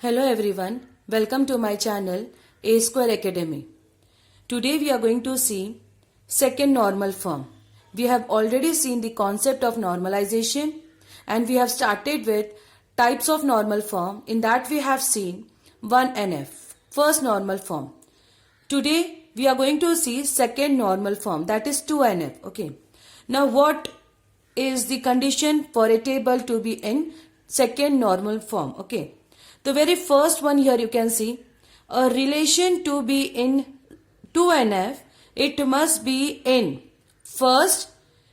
Hello everyone, welcome to my channel A Square Academy. Today we are going to see second normal form. We have already seen the concept of normalization and we have started with types of normal form. In that we have seen 1NF, first normal form. Today we are going to see second normal form, that is 2NF. Okay. Now what is the condition for a table to be in second normal form? Okay. The very first one here you can see a relation to be in 2NF, it must be in first,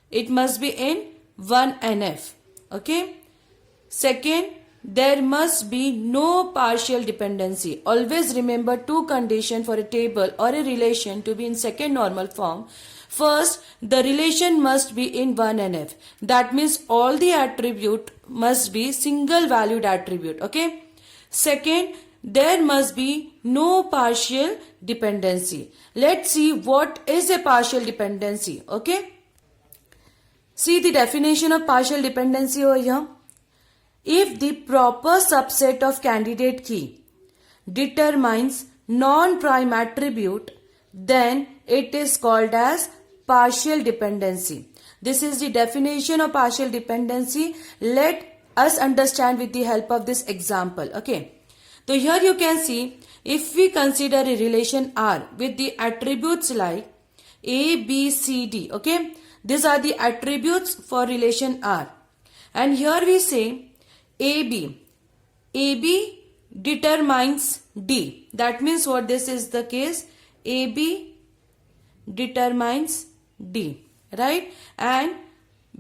it must be in 1NF. Okay. Second, there must be no partial dependency. Always remember two conditions for a table or a relation to be in second normal form. First, the relation must be in 1NF. That means all the attribute must be single valued attribute. Okay. Second, there must be no partial dependency. Let's see what is a partial dependency. Okay. See the definition of partial dependency over here. If the proper subset of candidate key determines non-prime attribute, then it is called as partial dependency. This is the definition of partial dependency. Let us understand with the help of this example. Okay. So here you can see if we consider a relation R with the attributes like A, B, C, D. Okay. These are the attributes for relation R. And here we say AB. AB determines D. That means what this is the case? AB determines D. Right? And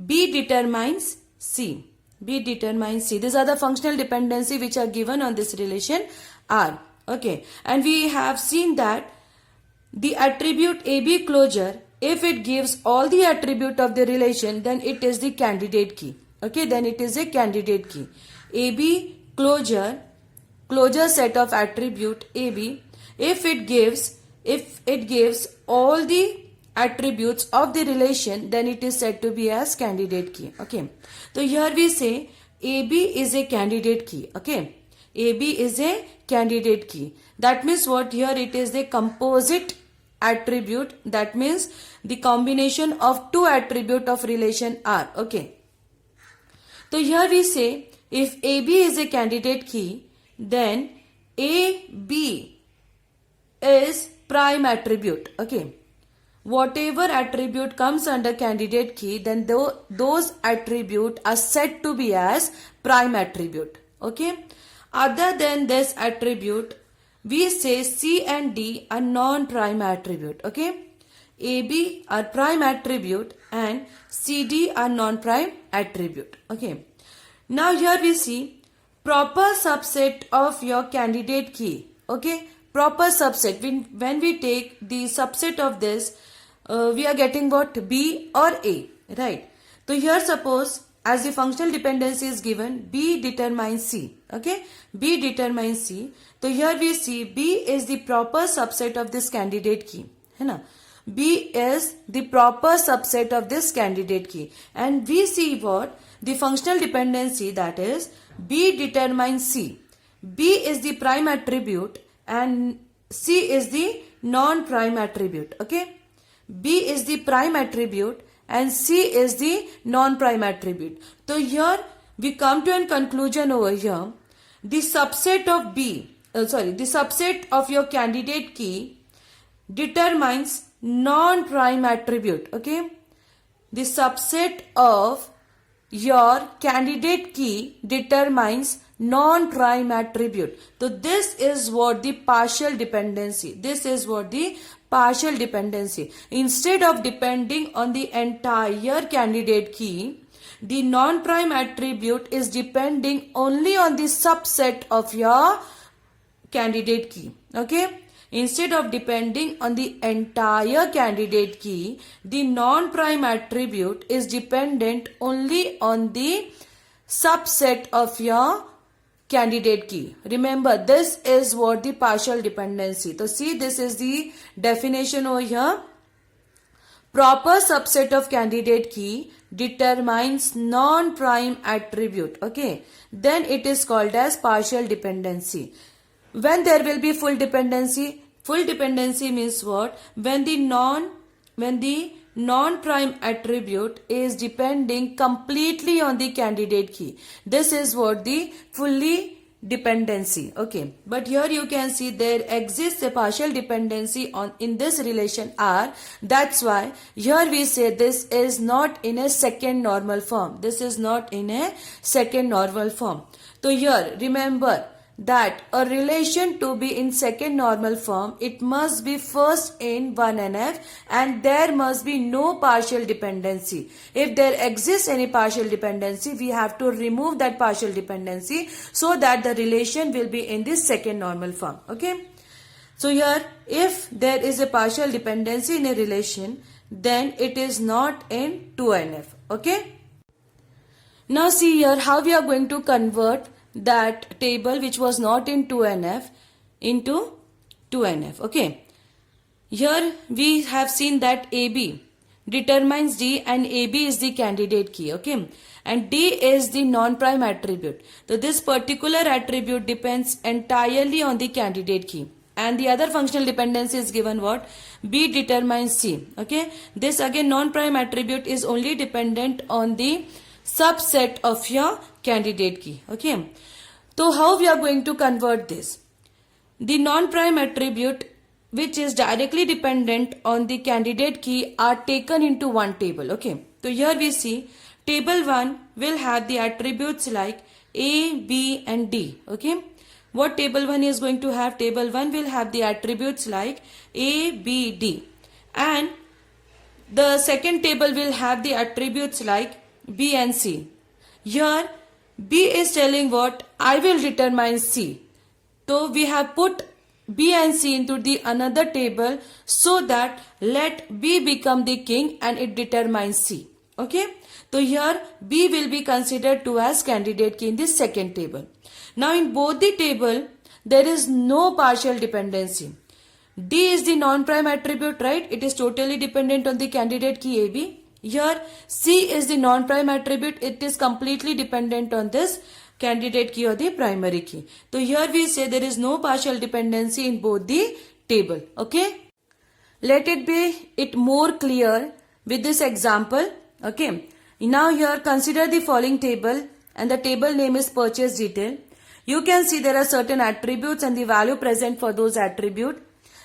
B determines C. B determines C. These are the functional dependency which are given on this relation R. Okay. And we have seen that the attribute AB closure, if it gives all the attribute of the relation, then it is the candidate key. Okay. Then it is a candidate key. AB closure set of attribute AB, if it gives all the attributes of the relation, then it is said to be as candidate key. Okay. So here we say AB is a candidate key. Okay. AB is a candidate key. That means what? Here it is the composite attribute. That means the combination of two attribute of relation R. Okay. So here we say if AB is a candidate key, then AB is prime attribute. Okay. Whatever attribute comes under candidate key, then those attribute are said to be as prime attribute. Okay. Other than this attribute, we say C and D are non-prime attribute. Okay. AB are prime attribute and CD are non-prime attribute. Okay. Now here we see proper subset of your candidate key. Okay. Proper subset. When we take the subset of this, we are getting what? B or A. Right. So here suppose as the functional dependency is given, B determines C. Okay. B determines C. So here we see B is the proper subset of this candidate key. है ना? B is the proper subset of this candidate key. And we see what? The functional dependency, that is B determines C. B is the prime attribute and C is the non-prime attribute. Okay. B is the prime attribute and C is the non-prime attribute. So here we come to a conclusion over here. The subset of the subset of your candidate key determines non-prime attribute. Okay. The subset of your candidate key determines non-prime attribute. So this is what the partial dependency. This is what the partial dependency. Instead of depending on the entire candidate key, the non-prime attribute is depending only on the subset of your candidate key. Okay. Instead of depending on the entire candidate key, the non-prime attribute is dependent only on the subset of your candidate key. Remember, this is what the partial dependency. So see, this is the definition over here. proper subset of candidate key determines non-prime attribute. Okay, then it is called as partial dependency. When there will be full dependency means what? When the non-prime attribute is depending completely on the candidate key. This is what the fully dependency. Okay, but here you can see there exists a partial dependency on in this relation R. That's why here we say this is not in a second normal form. This is not in a second normal form. So here remember that a relation to be in second normal form, it must be first in 1NF and there must be no partial dependency. If there exists any partial dependency, we have to remove that partial dependency so that the relation will be in this second normal form. Okay. So here if there is a partial dependency in a relation, then it is not in 2NF. Okay. Now see here how we are going to convert that table which was not in 2NF into 2NF. Okay. Here we have seen that AB determines D and AB is the candidate key. Okay. And D is the non-prime attribute. So this particular attribute depends entirely on the candidate key. And the other functional dependency is given what? B determines C. Okay. This again non-prime attribute is only dependent on the subset of your candidate key. Okay. So how we are going to convert this? The non-prime attribute which is directly dependent on the candidate key are taken into one table. Okay. So here we see table 1 will have the attributes like A, B and D. Okay. What table 1 is going to have? Table 1 will have the attributes like A, B, D. And the second table will have the attributes like B and C. Here B is telling what? I will determine C. So we have put B and C into the another table so that let B become the king and it determines C. Okay. So here B will be considered to as candidate key in this second table. Now in both the table there is no partial dependency. D is the non-prime attribute, right? It is totally dependent on the candidate key AB. Here C is the non-prime attribute. It is completely dependent on this candidate key or the primary key. So here we say there is no partial dependency in both the table. Okay. Let it be more clear with this example. Okay. Now here consider the following table and the table name is purchase detail. You can see there are certain attributes and the value present for those attributes.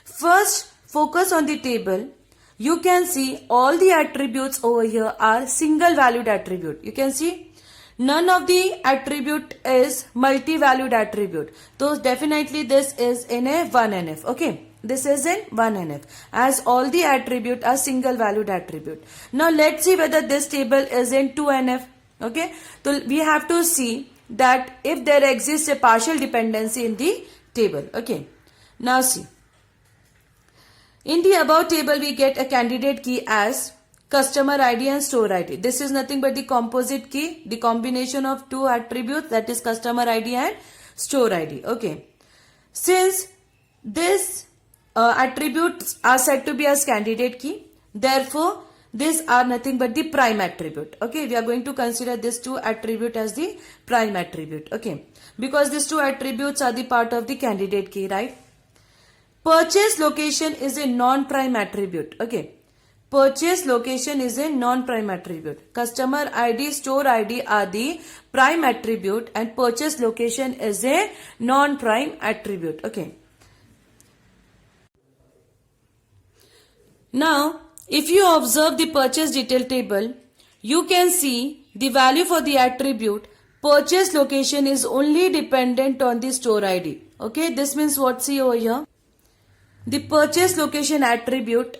First focus on the table. You can see all the attributes over here are single valued attribute. You can see none of the attribute is multi-valued attribute. So definitely this is in a 1NF. Okay. This is in 1NF as all the attribute are single valued attribute. Now let's see whether this table is in 2NF. Okay. So we have to see that if there exists a partial dependency in the table. Okay. Now see. In the above table, we get a candidate key as customer ID and store ID. This is nothing but the composite key, the combination of two attributes, that is customer ID and store ID. Okay. Since these attributes are said to be as candidate key, therefore these are nothing but the prime attribute. Okay. We are going to consider these two attributes as the prime attribute. Okay. Because these two attributes are the part of the candidate key, right? Purchase location is a non-prime attribute. Okay. Purchase location is a non-prime attribute. Customer ID, store ID are the prime attribute and purchase location is a non-prime attribute. Okay. Now, if you observe the purchase detail table, you can see the value for the attribute purchase location is only dependent on the store ID. Okay. This means what? See over here. The purchase location attribute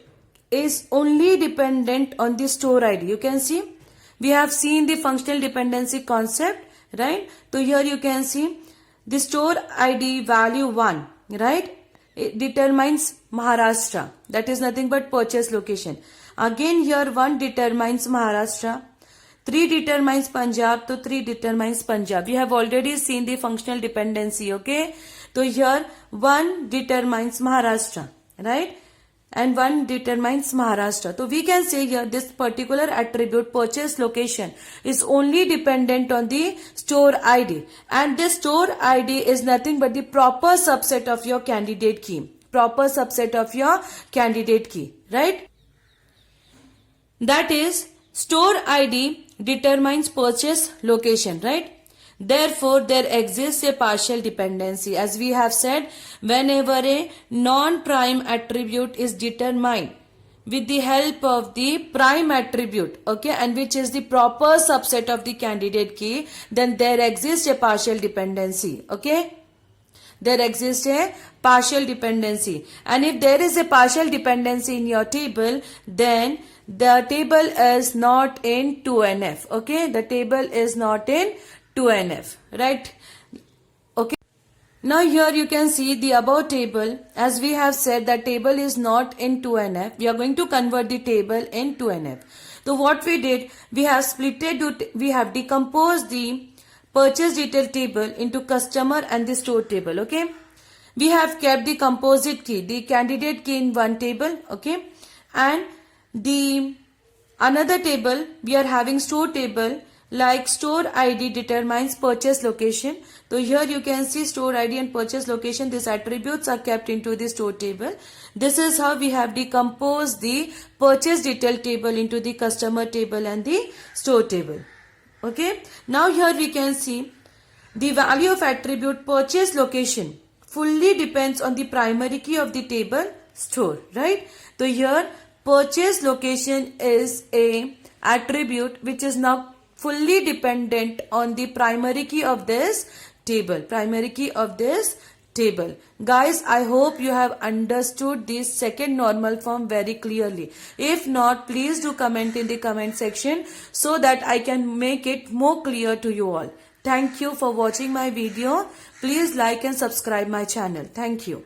is only dependent on the store ID. You can see we have seen the functional dependency concept, right? So here you can see the store ID value 1, right? It determines Maharashtra. That is nothing but purchase location. Again here 1 determines Maharashtra. 3 determines Punjab. So 3 determines Punjab. We have already seen the functional dependency. Okay. So here 1 determines Maharashtra, right? and one determines Maharashtra. So we can say here this particular attribute purchase location is only dependent on the store ID, and this store ID is nothing but the proper subset of your candidate key. Proper subset of your candidate key, right? That is, store ID determines purchase location, right? Therefore, there exists a partial dependency. As we have said, whenever a non-prime attribute is determined with the help of the prime attribute, okay, and which is the proper subset of the candidate key, then there exists a partial dependency, okay? There exists a partial dependency. And if there is a partial dependency in your table, then the table is not in 2NF, okay? The table is not in 2NF, right? Okay. Now here you can see the above table. As we have said, that table is not in 2NF. We are going to convert the table in 2NF. So what we did, we have decomposed the purchase detail table into customer and the store table, okay? We have kept the composite key, the candidate key in one table, okay? And the another table, we are having store table, like store ID determines purchase location. So here you can see store ID and purchase location, these attributes are kept into the store table. This is how we have decomposed the purchase detail table into the customer table and the store table. Okay. Now here we can see the value of attribute purchase location fully depends on the primary key of the table store, right? So here purchase location is a attribute which is now fully dependent on the primary key of this table. Primary key of this table. Guys, I hope you have understood this second normal form very clearly. If not, please do comment in the comment section so that I can make it more clear to you all. Thank you for watching my video. Please like and subscribe my channel. Thank you.